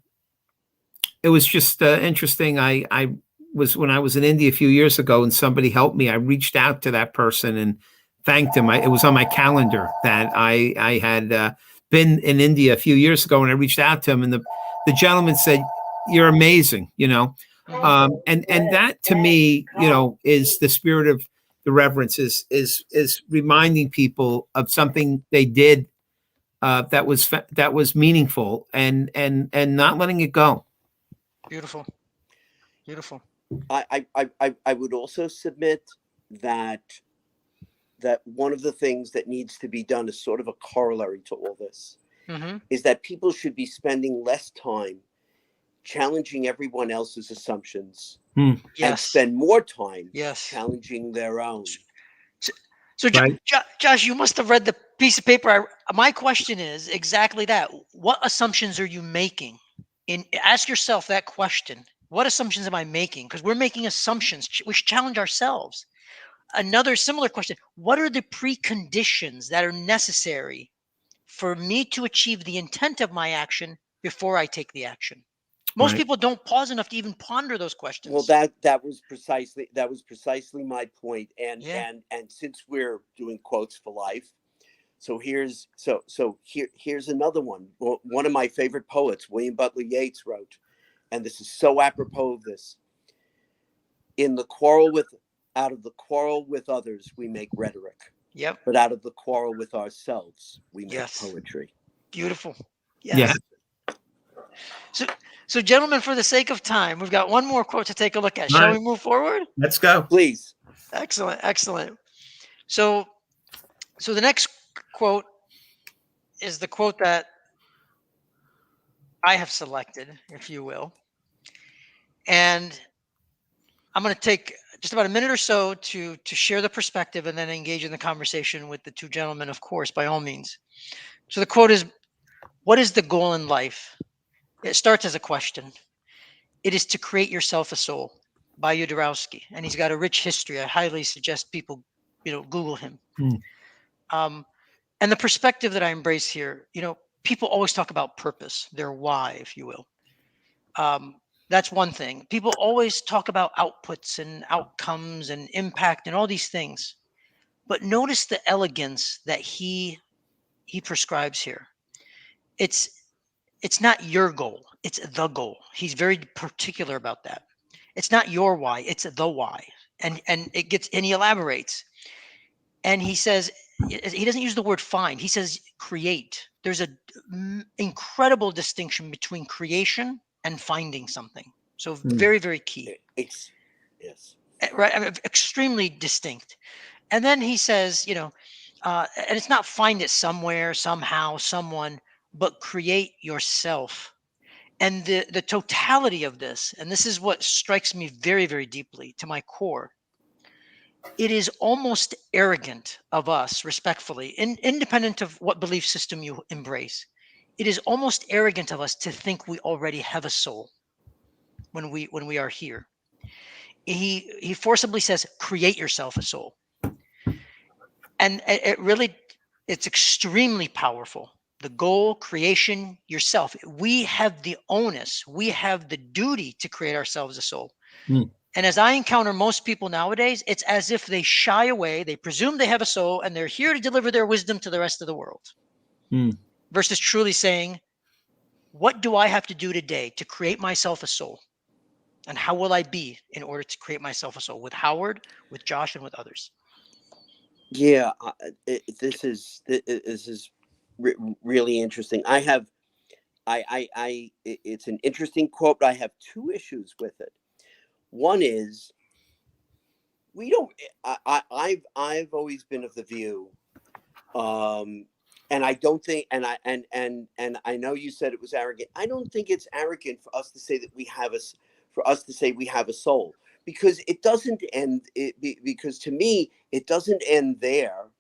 it was just interesting. I was, when I was in India a few years ago, and somebody helped me. I reached out to that person and thanked him. It was on my calendar that I had been in India a few years ago, and I reached out to him, and the gentleman said, "You're amazing," and that to me, is the spirit of the reverence, is reminding people of something they did that was meaningful, and not letting it go. Beautiful. I would also submit that one of the things that needs to be done, is sort of a corollary to all this, is that people should be spending less time challenging everyone else's assumptions and spend more time challenging their own. So right. Josh, you must have read the piece of paper. My question is exactly that. What assumptions are you making? Ask yourself that question. What assumptions am I making? Because we're making assumptions. We should challenge ourselves. Another similar question: what are the preconditions that are necessary for me to achieve the intent of my action before I take the action? Most people don't pause enough to even ponder those questions. Well, that was precisely my point. And since we're doing quotes for life, so here's another one. One of my favorite poets, William Butler Yeats, wrote, and this is so apropos of this: in the quarrel with Out of the quarrel with others, we make rhetoric, Yep. but out of the quarrel with ourselves, we make Yes. poetry. Beautiful. Yeah. Yes. So, gentlemen, for the sake of time, we've got one more quote to take a look at. All Shall right. we move forward? Let's go. Please. Excellent. Excellent. So the next quote is the quote that I have selected, if you will. And I'm going to take just about a minute or so to share the perspective and then engage in the conversation with the two gentlemen, of course, by all means. So the quote is, what is the goal in life? It starts as a question. It is to create yourself a soul, by Udorowski. And he's got a rich history. I highly suggest people, Google him. Um, and the perspective that I embrace here, people always talk about purpose, their why, if you will. That's one thing. People always talk about outputs and outcomes and impact and all these things. But notice the elegance that he prescribes here. It's not your goal, it's the goal. He's very particular about that. It's not your why, it's the why. And he elaborates. And he says, he doesn't use the word find, he says create. There's a incredible distinction between creation and finding something. So very, very key. Yes. Right, I mean, extremely distinct. And then he says, and it's not find it somewhere, somehow, someone, but create yourself. And the totality of this, and this is what strikes me very, very deeply to my core. It is almost arrogant of us, respectfully, independent of what belief system you embrace. It is almost arrogant of us to think we already have a soul when we are here. He forcibly says, create yourself a soul. And it's extremely powerful. The goal, creation, yourself. We have the onus, we have the duty to create ourselves a soul. And as I encounter most people nowadays, it's as if they shy away, they presume they have a soul, and they're here to deliver their wisdom to the rest of the world. Versus truly saying, what do I have to do today to create myself a soul? And how will I be in order to create myself a soul? With Howard, with Josh, and with others. Yeah, this is really interesting. It's an interesting quote, but I have two issues with it. One is, we don't. I've always been of the view, and I don't think, and I know you said it was arrogant. I don't think it's arrogant for us to say that we have a soul, because it doesn't end. Because to me, it doesn't end there.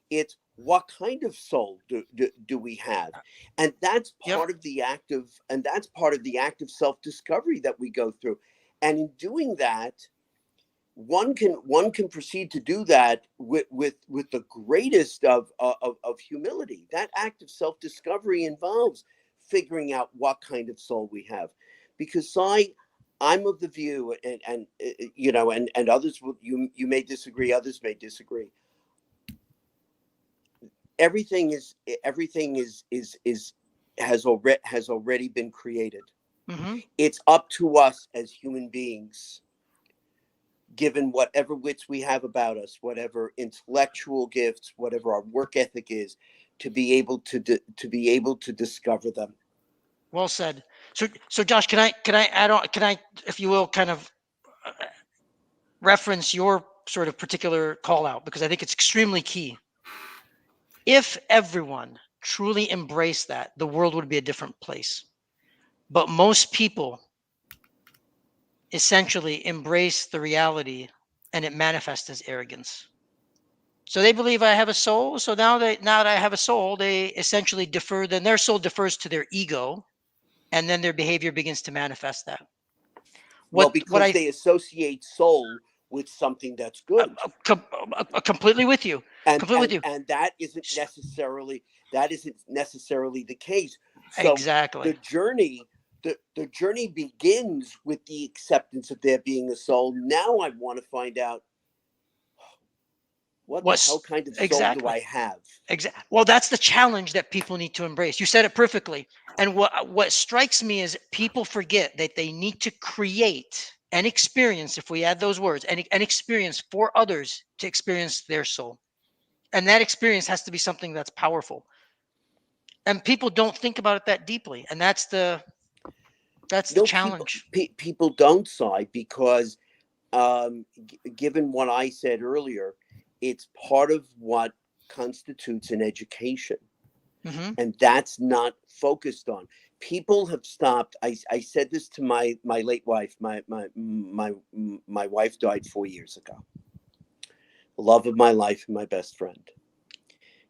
It's what kind of soul do we have, and that's part of the act of self-discovery that we go through. And in doing that, one can proceed to do that with the greatest of humility. That act of self-discovery involves figuring out what kind of soul we have, because I'm of the view, and others will, you may disagree, others may disagree. Everything has already been created. It's up to us as human beings, given whatever wits we have about us, whatever intellectual gifts, whatever our work ethic is, to be able to discover them. Well said. So Josh, can I add on? Can I, if you will, kind of reference your sort of particular call out, because I think it's extremely key. If everyone truly embraced that, the world would be a different place. But most people essentially embrace the reality, and it manifests as arrogance. So they believe I have a soul. So now that I have a soul, they essentially defer. Then their soul defers to their ego, and then their behavior begins to manifest that. Because they associate soul with something that's good. Completely with you. And that isn't necessarily the case. So exactly. The journey begins with the acceptance of there being a soul. Now I want to find out, what the hell kind of soul do I have? Exactly. Well, that's the challenge that people need to embrace. You said it perfectly. And what strikes me is people forget that they need to create and experience, if we add those words, and experience for others to experience their soul. And that experience has to be something that's powerful. And people don't think about it that deeply. And that's the No, people challenge. people don't sigh because, given what I said earlier, it's part of what constitutes an education, Hmm. and that's not focused on. People have stopped. I said this to my late wife. My wife died 4 years ago. The love of my life and my best friend.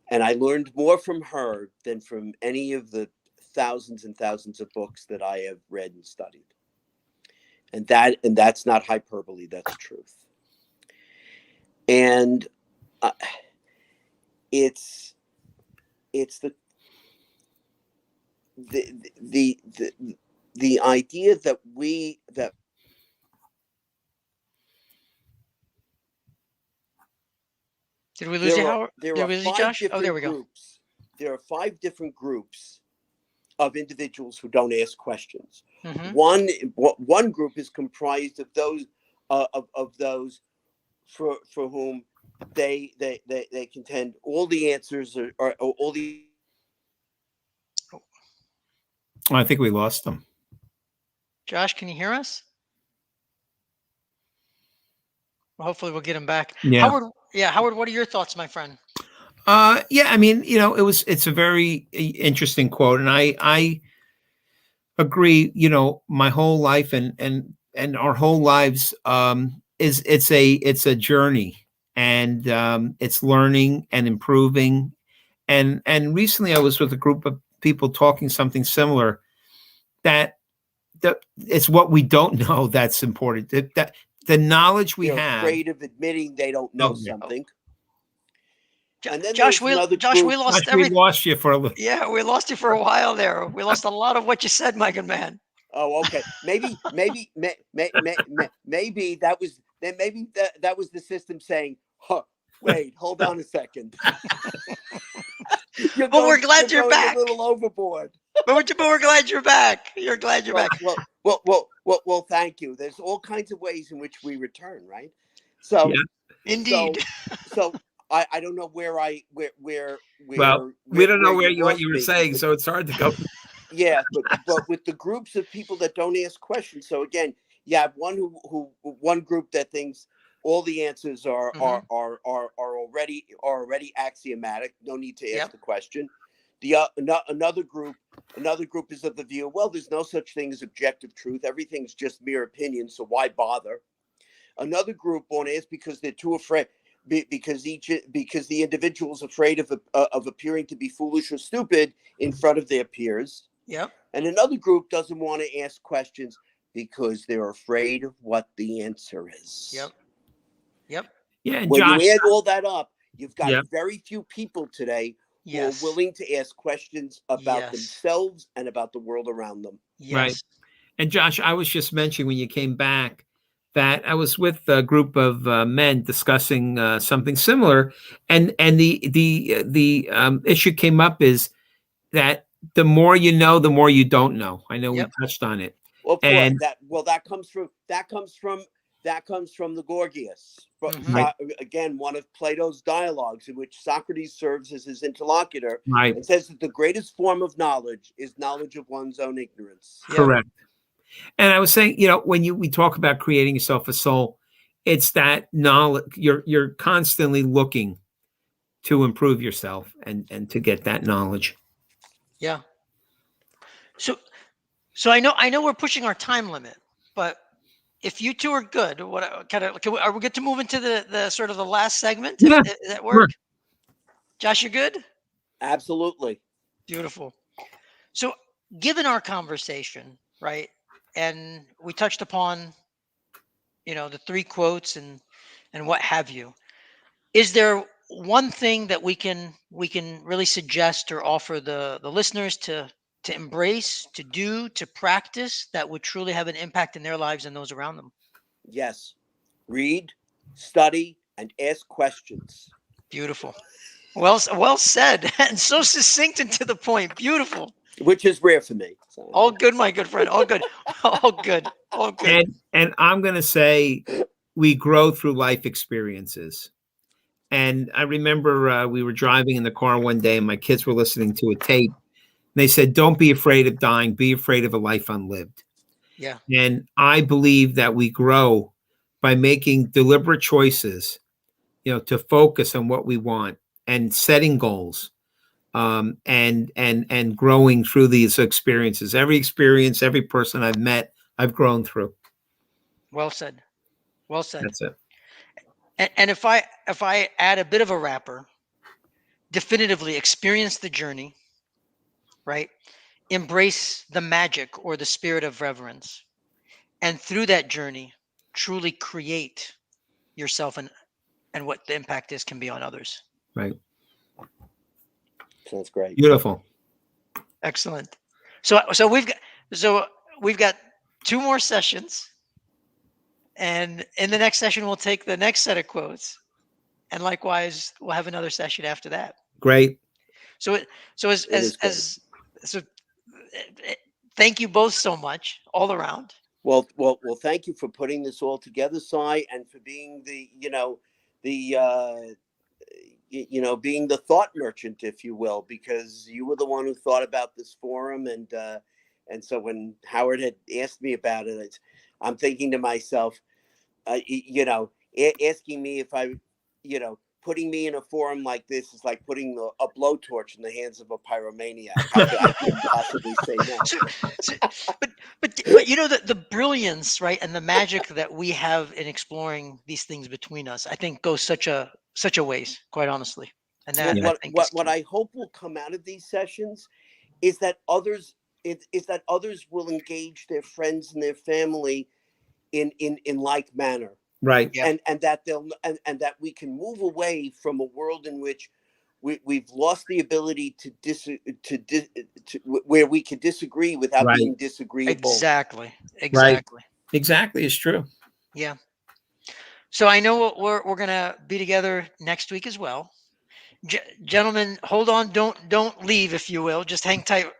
And I learned more from her than from any of the thousands and thousands of books that I have read and studied. And that's not hyperbole. That's truth. And it's the the the the the idea that Did we lose you, there are Howard? there Did are we lose you, five Josh? Oh, there different we go. groups. There are five different groups of individuals who don't ask questions. Hmm. One group is comprised of those of those for whom they contend all the answers are all the I think we lost them. Josh, can you hear us? Well, hopefully we'll get him back. Yeah. Howard, yeah, Howard, what are your thoughts, my friend? Yeah, I mean, it's a very interesting quote, and I agree. My whole life and our whole lives it's a journey, and it's learning and improving. And recently, I was with a group of people talking something similar, that it's what we don't know that's important. That the knowledge we they're have. afraid of admitting they don't know Oh, yeah. something. Jo- And then Josh, there's we another Josh, we group. lost We everything. lost you for a little. Yeah, we lost you for a while there. We lost a lot of what you said, my good man. Oh, okay. Maybe that was then. Maybe that was the system saying, "Huh, wait, hold on a second. You're But we're going, glad you're a back. little overboard." But we're glad you're back. You're glad you're Well, back. well. Thank you. There's all kinds of ways in which we return, right? So, Yeah. Indeed. so I don't know where Well, we don't know where where you what lost you were me, saying, but so it's hard to go. yeah, but with the groups of people that don't ask questions. So again, you have one group that thinks all the answers are Hmm. already axiomatic. No need to ask Yep. the question. Another group is of the view, well, there's no such thing as objective truth. Everything's just mere opinion. So why bother? Another group won't ask because they're too afraid. Because the individual's afraid of appearing to be foolish or stupid in front of their peers. Yep. And another group doesn't want to ask questions because they're afraid of what the answer is. Yep. Yep. Yeah, and When Josh. you add all that up, you've got Yeah. very few people today who are Yes. willing to ask questions about Yes. themselves and about the world around them. Right. Yes. And Josh, I was just mentioning when you came back that I was with a group of men discussing something similar, and the issue came up is that the more you know, the more you don't know. I know we Yep. touched on it. Well, of course, And that comes from the Gorgias. Mhm. Right. Again, one of Plato's dialogues in which Socrates serves as his interlocutor right, and says that the greatest form of knowledge is knowledge of one's own ignorance. Yep. correct. And I was saying, when we talk about creating yourself a soul, it's that knowledge. You're constantly looking to improve yourself and to get that knowledge. Yeah. So I know we're pushing our time limit, but if you two are good, are we good to move into the sort of the last segment? Yeah, Does that sure. work? Josh, you're good? Absolutely. Beautiful. So, given our conversation, right, and we touched upon, the three quotes and what have you, is there one thing that we can really suggest or offer the listeners to embrace, to do, to practice that would truly have an impact in their lives and those around them? Yes. Read, study, and ask questions. Beautiful. Well said, and so succinct and to the point. Beautiful. which is rare for me. So. All good, my good friend. All good. All good. All good. And I'm going to say we grow through life experiences. And I remember we were driving in the car one day and my kids were listening to a tape. They said, don't be afraid of dying. Be afraid of a life unlived. Yeah. And I believe that we grow by making deliberate choices, to focus on what we want and setting goals, and growing through these experiences. Every experience, every person I've met, I've grown through. Well said. Well said. That's it. And if I add a bit of a wrapper, definitively experience the journey, right? Embrace the magic or the spirit of reverence. And through that journey, truly create yourself and what the impact is can be on others. Right. Sounds great. Beautiful. Excellent. So we've got 2 more sessions. And in the next session, we'll take the next set of quotes. And likewise, we'll have another session after that. Great. So thank you both so much all around. Well, thank you for putting this all together, Cy, and for being being the thought merchant, if you will, because you were the one who thought about this forum, and so when Howard had asked me about it, I'm thinking to myself, asking me if I, putting me in a forum like this is like putting a blowtorch in the hands of a pyromaniac. I couldn't possibly say no. But the brilliance, right, and the magic that we have in exploring these things between us, I think goes such a ways, quite honestly. And that what I hope will come out of these sessions is that others will engage their friends and their family in like manner. Right. Yeah. And that and that we can move away from a world in which we've lost the ability to where we can disagree without being disagreeable. Exactly. Right. Exactly. It's true. Yeah. So I know we're going to be together next week as well. Gentlemen, hold on. Don't leave, if you will. Just hang tight.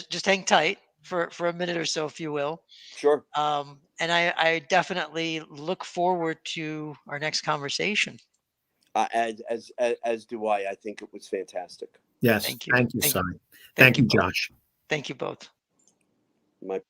Just hang tight for a minute or so, if you will. Sure. And I definitely look forward to our next conversation. As do I. I think it was fantastic. Yes. Thank you. Thank you, Simon. Thank you, Josh. Thank you both. My